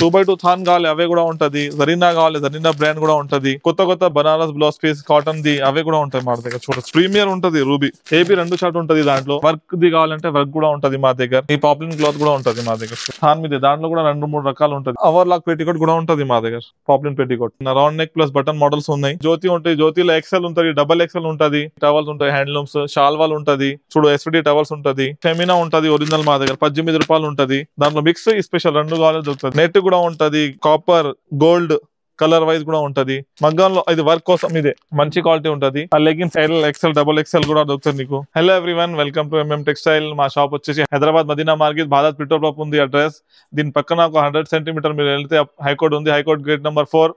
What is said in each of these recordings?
2x2 than కావాలి అవే కూడా ఉంటది. జరీనా కావాలి జరీనా బ్రాండ్ కూడా ఉంటది. కొత్త బనారస్ బ్లౌజ్ పీస్ కాటన్ ది అవే కూడా ఉంటాయి మా దగ్గర. చూడొచ్చు ప్రీమియర్ ఉంటది. రూబీ ఏబీ 2 షాట్ ఉంటది. దాంట్లో వర్క్ ది కావాలంటే వర్క్ కూడా ఉంటది మా దగ్గర. ఈ పాపులర్ క్లాత్ కూడా ఉంటది మా దగ్గర. థాన్ మీద దాంట్లో కూడా 2-3 రకాలు ఉంటది. ఓవర్ లాక్ పెట్టికోట్ కూడా ఉంటది మా దగ్గర. Popular petticoat round neck plus button models ఉన్నాయి. జ్యోతి ఉంటాయి. జ్యోతిలో ఎక్సెల్ ఉంటది, డబల్ ఎక్సెల్ ఉంటది, టవల్స్ ఉంటాయి, హ్యాండ్లూమ్స్, షాల్వాల్ ఉంటది. చూడు ఎస్విడి టవల్స్ ఉంటది, ఫెమినా ఉంటది ఒరిజినల్ మా దగ్గర 18 రూపాయలు ఉంటది. దాంట్లో మిక్స్ స్పెషల్ 2 కావాలి దొరుకుతుంది. నెట్ కూడా ఉంటది, కాపర్ గోల్డ్ కలర్ వైజ్ కూడా ఉంటది. మగ్గంలో ఇది వర్క్ కోసం ఇదే మంచి క్వాలిటీ ఉంటది. ఆ లెగిన్స్ ఎక్సెల్ డబుల్ ఎక్సెల్ కూడా దొరుకుతుంది నీకు. Hello everyone, welcome to MM textile. మా షాప్ వచ్చేసి Hyderabad Madina market, Bharat petrol pump ఉంది అడ్రస్. దీని పక్కన ఒక 100 సెంటీమీటర్ మీరు వెళ్తే హైకోర్ట్ ఉంది. High court gate number 4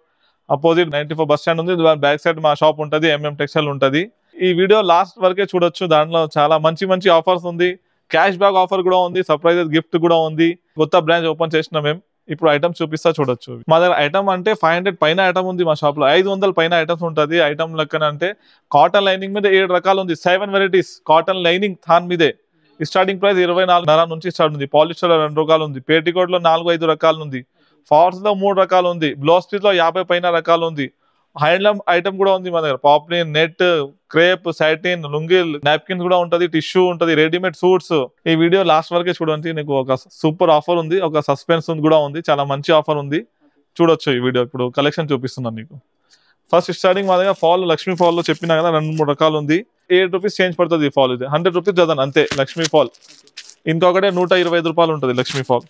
opposite 94 bus stand ఉంది. బ్యాక్ సైడ్ మా షాప్ ఉంటది, ఎంఎం టెక్స్టైల్ ఉంటది. ఈ వీడియో లాస్ట్ వరకే చూడొచ్చు. దాంట్లో చాలా మంచి ఆఫర్స్ ఉంది. క్యాష్ బ్యాక్ ఆఫర్ కూడా ఉంది, సర్ప్రైజ్ గిఫ్ట్ కూడా ఉంది. కొత్త బ్రాంచ్ ఓపెన్ చేసిన మేము. ఇప్పుడు ఐటమ్ చూపిస్తా చూడొచ్చు. మా దగ్గర ఐటమ్ అంటే 500 పైన ఐటమ్ ఉంది మా షాప్ లో. 500 పైన ఐటమ్స్ ఉంటది. ఐటమ్ లెక్కన అంటే కాటన్ లైనింగ్ మీద 7 రకాలు ఉంది. 7 వెరైటీస్ కాటన్ లైనింగ్ థాన్ మీదే. స్టార్టింగ్ ప్రైస్ 24,500 నుంచి స్టార్ట్ ఉంది. పాలిస్టర్ లో 2 రకాలు ఉంది. పేటికోట్ లో 4-5 రకాలు ఉంది. ఫార్స్ లో 3 రకాలు ఉంది. బ్లౌజ్ పీస్ లో 50 పైన రకాలు ఉంది. హ్యాండ్లూమ్ ఐటమ్ కూడా ఉంది మా దగ్గర. పాప్లిన్, నెట్, క్రేప్, సాటిన్, లుంగిల్, నాప్కిన్స్ కూడా ఉంటది, టిష్యూ ఉంటది, రెడీమేడ్ సూట్స్. ఈ వీడియో లాస్ట్ వరకే చూడండి. నీకు ఒక సూపర్ ఆఫర్ ఉంది, ఒక సస్పెన్స్ కూడా ఉంది. చాలా మంచి ఆఫర్ ఉంది, చూడొచ్చు ఈ వీడియో. ఇప్పుడు కలెక్షన్ చూపిస్తున్నాను నీకు. ఫస్ట్ స్టార్టింగ్ మా దగ్గర ఫాల్, లక్ష్మీ ఫాల్ లో చెప్పినా కదా 2-3 రకాలు ఉంది. 8 రూపీస్ చేంజ్ పడుతుంది ఈ ఫాల్. ఇది 100 రూపీస్ చదవను అంతే లక్ష్మీ ఫాల్. ఇంకొకటే 125 రూపాయలు ఉంటుంది లక్ష్మీ ఫాల్.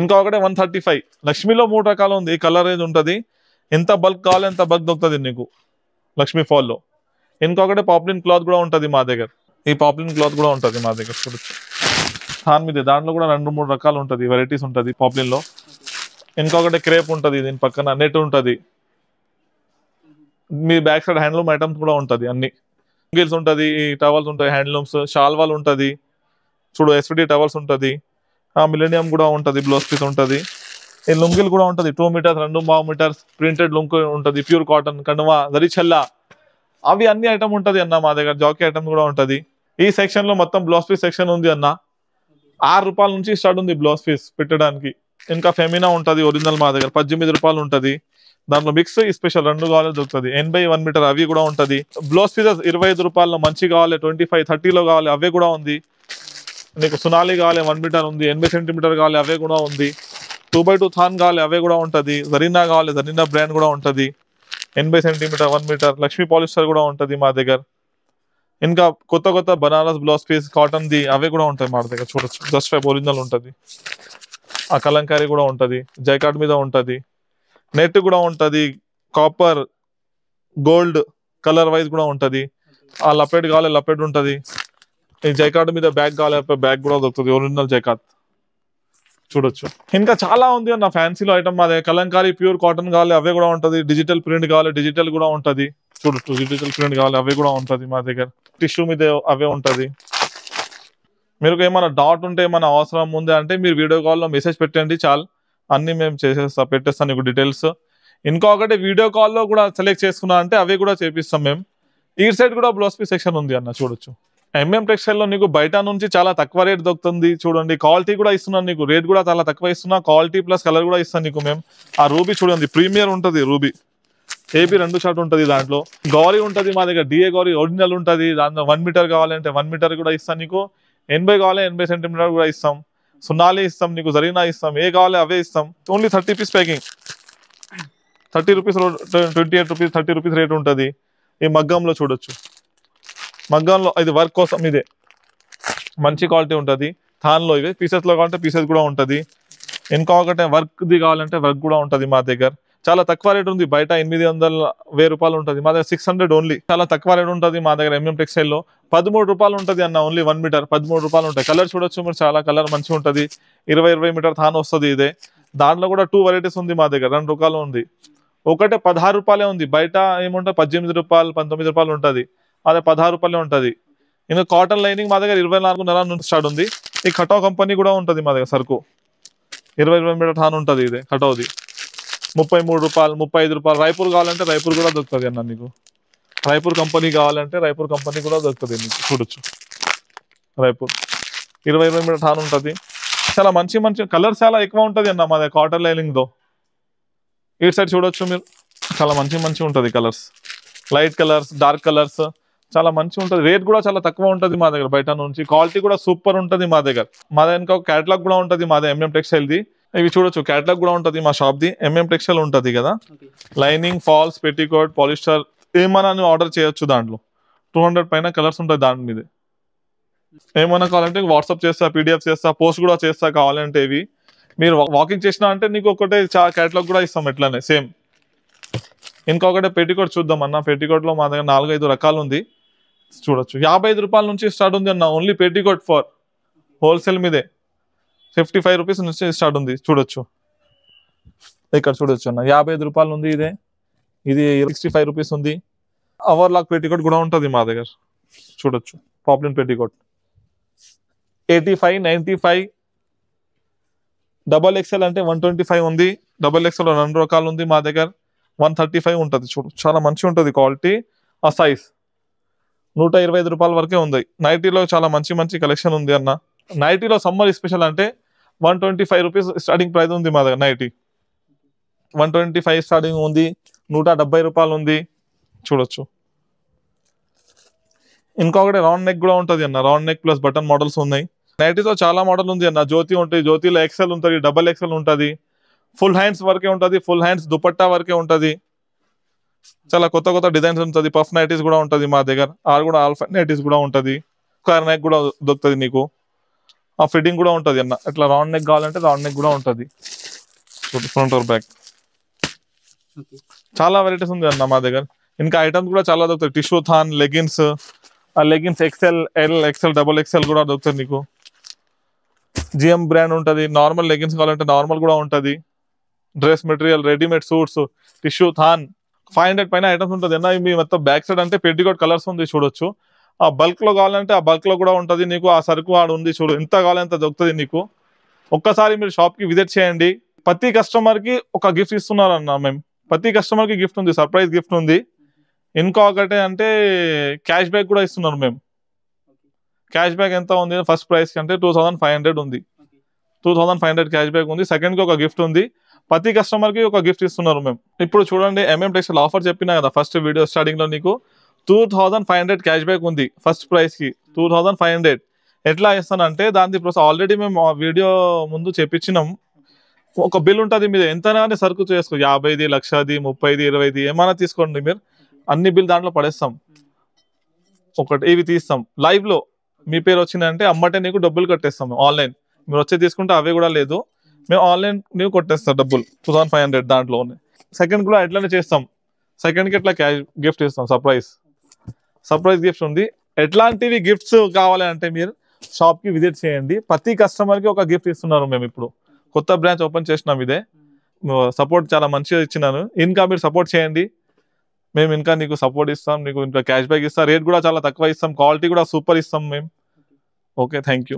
ఇంకొకటే 135. లక్ష్మీలో 3 రకాలు ఉంది. ఈ కలర్ ఏది ఉంటుంది, ఎంత బల్క్ కావాలి ఎంత బల్క్ దొరుకుతుంది నీకు లక్ష్మీ ఫాల్లో. ఇంకొకటి పాపులర్ క్లాత్ కూడా ఉంటుంది మా దగ్గర. ఈ పాపులర్ క్లాత్ కూడా ఉంటుంది మా దగ్గర. చూడొచ్చు థాన్ మీద దాంట్లో కూడా 2-3 రకాలు ఉంటుంది, వెరైటీస్ ఉంటుంది పాపులర్ లో. ఇంకొకటి క్రేప్ ఉంటుంది, దీని పక్కన నెట్ ఉంటుంది. మీ బ్యాక్ సైడ్ హ్యాండ్లూమ్ ఐటమ్స్ కూడా ఉంటుంది. అన్ని గిల్స్ ఉంటుంది, టవల్స్ ఉంటాయి, హ్యాండ్లూమ్స్, షాల్వాల్ ఉంటుంది. చూడు ఎస్విడి టవల్స్ ఉంటుంది, మిలేనియం కూడా ఉంటుంది, బ్లౌజ్ పీస్ ఉంటుంది. ఈ లుంగిల్ కూడా ఉంటుంది 2 మీటర్స్ 2.5 మీటర్స్ ప్రింటెడ్ లుంగ్ ఉంటుంది, ప్యూర్ కాటన్, కండువా, దరిచల్లా, అవి అన్ని ఐటమ్ ఉంటుంది అన్న మా దగ్గర. జాకీ ఐటమ్ కూడా ఉంటుంది. ఈ సెక్షన్ లో మొత్తం బ్లౌజ్ పీస్ సెక్షన్ ఉంది అన్న. 6 రూపాయల నుంచి స్టార్ట్ ఉంది బ్లౌజ్ పీస్ పెట్టడానికి. ఇంకా ఫెమినా ఉంటుంది ఒరిజినల్ మా దగ్గర 18 రూపాయలు ఉంటుంది. దాంట్లో మిక్స్ స్పెషల్ 2 కావాలి దొరుకుతుంది. 80-1 మీటర్ అవి కూడా ఉంటుంది. బ్లౌజ్ పీసెస్ 25 రూపాయల్లో మంచి కావాలి, 25-30లో కావాలి అవే కూడా ఉంది. నీకు సునాలి కావాలి 1 మీటర్ ఉంది. 80 సెంటీమీటర్ కావాలి అవే కూడా ఉంది. 2x2 థాన్ కావాలి అవే కూడా ఉంటది. జరీనా కావాలి జరీనా బ్రాండ్ కూడా ఉంటది. 80 సెంటీమీటర్ 1 మీటర్ లక్ష్మీ పాలిస్టర్ కూడా ఉంటది మా దగ్గర. ఇంకా కొత్త బనారస్ బ్లౌజ్ పీస్ కాటన్ ది అవే కూడా ఉంటాయి మా దగ్గర. చూడొచ్చు జస్ట్ ఫైవ్ ఒరిజినల్ ఉంటది. ఆ కలంకారీ కూడా ఉంటది, జైకార్డ్ మీద ఉంటది. నెట్ కూడా ఉంటది, కాపర్ గోల్డ్ కలర్ వైజ్ కూడా ఉంటది. ఆ లపెట్ కావాలి లపెట్ ఉంటది. ఈ జైకార్డ్ మీద బ్యాగ్ కావాలి బ్యాగ్ కూడా దొరుకుతుంది, ఒరిజినల్ జైకార్డ్. చూడొచ్చు ఇంకా చాలా ఉంది అన్న ఫ్యాన్సీలో ఐటమ్ మా దగ్గర. కలంకారీ ప్యూర్ కాటన్ కావాలి అవే కూడా ఉంటది. డిజిటల్ ప్రింట్ కావాలి డిజిటల్ కూడా ఉంటది. చూడొచ్చు డిజిటల్ ప్రింట్ కావాలి అవే కూడా ఉంటది మా దగ్గర. టిష్యూ మీద అవే ఉంటది. మీరు ఏమైనా డౌట్ ఉంటే ఏమైనా అవసరం ఉంది అంటే మీరు వీడియో కాల్లో మెసేజ్ పెట్టండి చాలు, అన్ని మేము పెట్టేస్తాం నీకు డీటెయిల్స్. ఇంకొకటి వీడియో కాల్లో కూడా సెలెక్ట్ చేసుకున్నా అంటే అవి కూడా చేపిస్తాం మేము. ఈ సైడ్ కూడా బ్లౌజ్ పీస్ సెక్షన్ ఉంది అన్న. చూడొచ్చు ఎంఎం టెక్స్టైల్ లో నీకు బయట నుంచి చాలా తక్కువ రేట్ దొరుకుతుంది. చూడండి క్వాలిటీ కూడా ఇస్తున్నాను నీకు, రేట్ కూడా చాలా తక్కువ ఇస్తున్నా. క్వాలిటీ ప్లస్ కలర్ కూడా ఇస్తాను నీకు మేము. ఆ రూబీ చూడండి ప్రీమియర్ ఉంటుంది. రూబీ ఏబీ 2 షాట్ ఉంటుంది. దాంట్లో గౌరీ ఉంటుంది మా దగ్గర, డిఏ గౌరీ ఒరిజినల్ ఉంటుంది. దాంట్లో 1 మీటర్ కావాలంటే 1 మీటర్ కూడా ఇస్తాను నీకు. 80 కావాలి 80 సెంటీమీటర్ కూడా ఇస్తాం. సున్నాలి ఇస్తాం నీకు, జరీనా ఇస్తాం, ఏ కావాలి అవే ఇస్తాం. Only 30 pieces packing. 30 rupees 28 rupees 30 rupees rate ఉంటుంది. ఈ మగ్గంలో చూడొచ్చు, మగ్గంలో ఇది వర్క్ కోసం ఇదే మంచి క్వాలిటీ ఉంటుంది. థాన్లో ఇవే పీసెస్ లో కావాలంటే పీసెస్ కూడా ఉంటుంది. ఇంకొకటి వర్క్ ది కావాలంటే వర్క్ కూడా ఉంటుంది మా దగ్గర. చాలా తక్కువ రేట్ ఉంది. బయట 800-1000 రూపాయలు ఉంటుంది, మా దగ్గర 600 ఓన్లీ. చాలా తక్కువ రేట్ ఉంటుంది మా దగ్గర. ఎంఎం టెక్స్టైల్ లో 13 రూపాయలు ఉంటుంది అన్న, ఓన్లీ 1 మీటర్ 13 రూపాయలు ఉంటాయి. కలర్ చూడొచ్చు మీరు, చాలా కలర్ మంచిగా ఉంటుంది. 20 మీటర్ థాన్ వస్తుంది ఇదే. దాంట్లో కూడా 2 వెరైటీస్ ఉంది మా దగ్గర. 2 రకాలు ఉంది. ఒకటే 16 రూపాయలే ఉంది. బయట ఏముంటుంది 18 రూపాయలు 19 రూపాయలు ఉంటుంది, అదే 16 రూపాయలే ఉంటుంది. ఇంకా కాటన్ లైనింగ్ మా దగ్గర 24,500 నుంచి స్టార్ట్ ఉంది. ఈ కటో కంపెనీ కూడా ఉంటుంది మా దగ్గర. సరుకు 20 మీటర్ థాన్ ఉంటుంది. ఇదే కటోది 33 రూపాయలు 35 రూపాయలు. రాయపూర్ కావాలంటే రాయపూర్ కూడా దొరుకుతుంది అన్న నీకు. రాయపూర్ కంపెనీ కావాలంటే రాయపూర్ కంపెనీ కూడా దొరుకుతుంది నీకు. చూడొచ్చు రాయపూర్ 20 మీటర్ థాన్ ఉంటుంది. చాలా మంచి మంచి కలర్స్ చాలా ఎక్కువ ఉంటుంది అన్న మా దగ్గర కాటన్ లైనింగ్తో. ఈ సైడ్ చూడొచ్చు మీరు, చాలా మంచి ఉంటుంది colours, light colours, dark colours, చాలా మంచిగా ఉంటుంది. రేట్ కూడా చాలా తక్కువ ఉంటుంది మా దగ్గర బయట నుంచి. క్వాలిటీ కూడా సూపర్ ఉంటుంది మా దగ్గర. మా దగ్గర ఇంకా క్యాటలాగ్ కూడా ఉంటుంది మాది ఎంఎం టెక్స్టైల్ది. ఇవి చూడొచ్చు, క్యాటలాగ్ కూడా ఉంటుంది మా షాప్ది. ఎంఎం టెక్స్టైల్ ఉంటుంది కదా, లైనింగ్, ఫాల్స్, పెట్టికోట్, పాలిస్టర్ ఏమన్నా నువ్వు ఆర్డర్ చేయొచ్చు. దాంట్లో 200 పైన కలర్స్ ఉంటుంది దాని మీద. ఏమన్నా కావాలంటే వాట్సాప్ చేస్తా, పీడిఎఫ్ చేస్తా, పోస్ట్ కూడా చేస్తా కావాలంటే. ఇవి మీరు వాకింగ్ చేసినా అంటే నీకు ఒకటే క్యాటలాగ్ కూడా ఇస్తాం ఎట్లానే సేమ్. ఇంకొకటే పెట్టికోట్ చూద్దాం అన్న. పెట్టికోట్లో మా దగ్గర 4-5 రకాలు ఉంది చూడొచ్చు. 55 రూపాయల నుంచి స్టార్ట్ ఉంది అన్న ఓన్లీ పెట్టికోట్ ఫర్ హోల్సేల్ మీదే. 55 రూపీస్ నుంచి స్టార్ట్ ఉంది చూడొచ్చు. ఇక్కడ చూడొచ్చు అన్న 55 రూపాయలు ఉంది. ఇది 65 రూపీస్ ఉంది. అవర్ లాక్ పెట్టికోట్ కూడా ఉంటుంది మా దగ్గర చూడొచ్చు. పాపులర్ పెట్టికోట్ 85, 95, XXL అంటే 125 ఉంది. XXL 2 రకాలు ఉంది మా దగ్గర. 135 ఉంటుంది చూడు, చాలా మంచిగా ఉంటుంది క్వాలిటీ. ఆ సైజ్ 125 రూపాయల వరకే ఉంది. నైటీలో చాలా మంచి కలెక్షన్ ఉంది అన్న. నైటీలో సమ్మర్ స్పెషల్ అంటే 125 రూపీస్ స్టార్టింగ్ ప్రైస్ ఉంది మా దగ్గర. నైటీ 125 స్టార్టింగ్ ఉంది. 170 రూపాయలు ఉంది చూడొచ్చు. ఇంకొకటి రౌండ్ నెక్ కూడా ఉంటుంది అన్న. Round neck plus button models ఉన్నాయి. నైటీతో చాలా మోడల్ ఉంది అన్న. జ్యోతి ఉంటుంది, జ్యోతిలో XL ఉంటుంది, XXL ఉంటుంది, ఫుల్ హ్యాండ్స్ వరకే ఉంటుంది, ఫుల్ హ్యాండ్స్ దుపట్టా వరకే ఉంటుంది. చాలా కొత్త డిజైన్స్ ఉంటుంది. పఫ్ నైటీస్ కూడా ఉంటుంది మా దగ్గర. కూడా ఆల్ఫా నైటీస్ కూడా ఉంటుంది. స్క్వేర్ నెక్ కూడా దొరుకుతుంది నీకు. ఆ ఫిట్టింగ్ కూడా ఉంటుంది అన్న. ఇట్లా రౌండ్ నెక్ కావాలంటే రౌండ్ నెక్ కూడా ఉంటుంది. ఫ్రంట్ ఆర్ బ్యాక్ చాలా వెరైటీస్ ఉంది అన్న మా దగ్గర. ఇంకా ఐటమ్స్ కూడా చాలా దొరుకుతాయి. టిష్యూ థాన్, లెగిన్స్, ఆ leggings XL, L, XL, XXL కూడా దొరుకుతుంది నీకు. GM బ్రాండ్ ఉంటుంది. నార్మల్ లెగిన్స్ కావాలంటే నార్మల్ కూడా ఉంటుంది. Dress material, readymade suits, tissue than 500 పైన ఐటమ్స్ ఉంటుంది అన్న. మీ మొత్తం బ్యాక్ సైడ్ అంటే పెట్టికోట్ కలర్స్ ఉంది చూడొచ్చు. ఆ బల్క్ లో కావాలంటే ఆ బల్క్ లో కూడా ఉంటుంది నీకు. ఆ సరుకు ఆడ ఉంది చూడు, ఎంత కావాలంత దొరుకుతుంది నీకు. ఒక్కసారి మీరు షాప్ కి విజిట్ చేయండి. ప్రతి కస్టమర్ కి ఒక గిఫ్ట్ ఇస్తున్నారు అన్న మేము. ప్రతి కస్టమర్ కి గిఫ్ట్ ఉంది, సర్ప్రైజ్ గిఫ్ట్ ఉంది. ఇంకొకటి అంటే క్యాష్ బ్యాక్ కూడా ఇస్తున్నారు మేము. క్యాష్ బ్యాక్ ఎంత ఉంది ఫస్ట్ ప్రైస్ అంటే 2500 ఉంది. 2500 క్యాష్ బ్యాక్ ఉంది. సెకండ్ కి ఒక గిఫ్ట్ ఉంది. ప్రతి కస్టమర్ కి ఒక గిఫ్ట్ ఇస్తున్నారు మేము. ఇప్పుడు చూడండి, ఎంఎం టెక్స్టైల్ ఆఫర్ చెప్పినా కదా ఫస్ట్ వీడియో స్టార్టింగ్ లో నీకు 2500 క్యాష్ బ్యాక్ ఉంది. ఫస్ట్ ప్రైస్ కి 2500 ఎట్లా ఇస్తానంటే దాని ప్రాసెస్ ఆల్రెడీ మేము వీడియో ముందు చెప్పించినాం. ఒక బిల్ ఉంటుంది మీద, ఎంతైనా సరుకు చేసుకో, 50ది, 1,00,000ది, 30ది, 20ది ఏమైనా తీసుకోండి మీరు. అన్ని బిల్ దాంట్లో పడేస్తాం. ఒకటి ఇవి తీస్తాం లైవ్ లో. మీ పేరు వచ్చిందంటే అమ్మటే నీకు డబ్బులు కట్టేస్తాం ఆన్లైన్. మీరు వచ్చి తీసుకుంటే అవే కూడా లేదు, మేము ఆన్లైన్ నీవు కొట్టేస్తాం డబ్బులు 2500 దాంట్లో. సెకండ్ కూడా ఎట్లనే చేస్తాం. సెకండ్కి ఎట్లా క్యాష్ గిఫ్ట్ ఇస్తాం. సర్ప్రైజ్ గిఫ్ట్ ఉంది. ఎట్లాంటివి గిఫ్ట్స్ కావాలి అంటే మీరు షాప్కి విజిట్ చేయండి. ప్రతి కస్టమర్కి ఒక గిఫ్ట్ ఇస్తున్నారు మేము. ఇప్పుడు కొత్త బ్రాంచ్ ఓపెన్ చేసినాం. ఇదే సపోర్ట్ చాలా మంచిగా ఇచ్చినాను. ఇంకా మీరు సపోర్ట్ చేయండి. మేము ఇంకా నీకు సపోర్ట్ ఇస్తాం. నీకు ఇంకా క్యాష్ బ్యాక్ ఇస్తాం. రేట్ కూడా చాలా తక్కువ ఇస్తాం. క్వాలిటీ కూడా సూపర్ ఇస్తాం మేము. Okay, thank you.